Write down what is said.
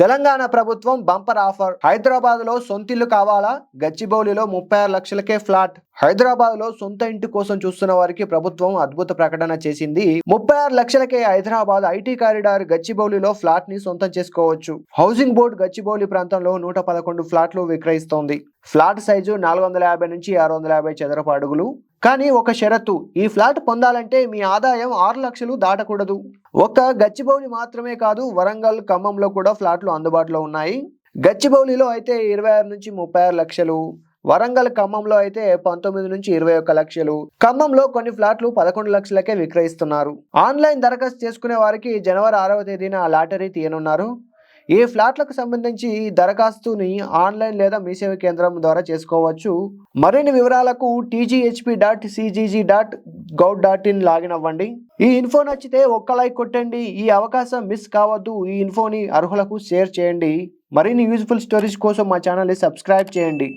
తెలంగాణ ప్రభుత్వం bumper offer. Hyderabad లో సొంతిల్లు కావాలా? గచ్చిబౌలిలో 36 లక్షలకే ఫ్లాట్. హైదరాబాద్ లో సొంత ఇంటి కోసం చూస్తున్న వారికి ప్రభుత్వం అద్భుత ప్రకటన చేసింది. 36 లక్షలకే హైదరాబాద్ ఐటీ కారిడార్ గచ్చిబౌలిలో ఫ్లాట్ ని సొంతం చేసుకోవచ్చు. హౌసింగ్ బోర్డు గచ్చిబౌలి ప్రాంతంలో 111 ఫ్లాట్లు విక్రయిస్తోంది. ఫ్లాట్ సైజు 450 నుంచి 650 చదరపు అడుగులు. కానీ ఒక షరతు, ఈ ఫ్లాట్ పొందాలంటే మీ ఆదాయం 6 లక్షలు దాటకూడదు. ఒక్క గచ్చిబౌలి మాత్రమే కాదు, వరంగల్, ఖమ్మంలో కూడా ఫ్లాట్లు అందుబాటులో ఉన్నాయి. గచ్చిబౌలిలో అయితే 26 నుంచి 36 లక్షలు, వరంగల్, ఖమ్మంలో అయితే 19 నుంచి 21 లక్షలు. ఖమ్మంలో కొన్ని ఫ్లాట్లు 11 లక్షలకే విక్రయిస్తున్నారు. ఆన్లైన్ దరఖాస్తు చేసుకునే వారికి జనవరి 6వ తేదీన లాటరీ తీయనున్నారు. ఈ ఫ్లాట్లకు సంబంధించి దరఖాస్తుని ఆన్లైన్ లేదా మీ సేవ కేంద్రం ద్వారా చేసుకోవచ్చు. మరిన్ని వివరాలకు tghp.cgg.gov.in లాగిన్ అవ్వండి. ఈ ఇన్ఫో నచ్చితే ఒక్క లైక్ కొట్టండి. ఈ అవకాశం మిస్ కావద్దు. ఈ ఇన్ఫోని అర్హులకు షేర్ చేయండి. మరిన్ని యూజ్ఫుల్ స్టోరీస్ కోసం మా ఛానల్ని సబ్స్క్రైబ్ చేయండి.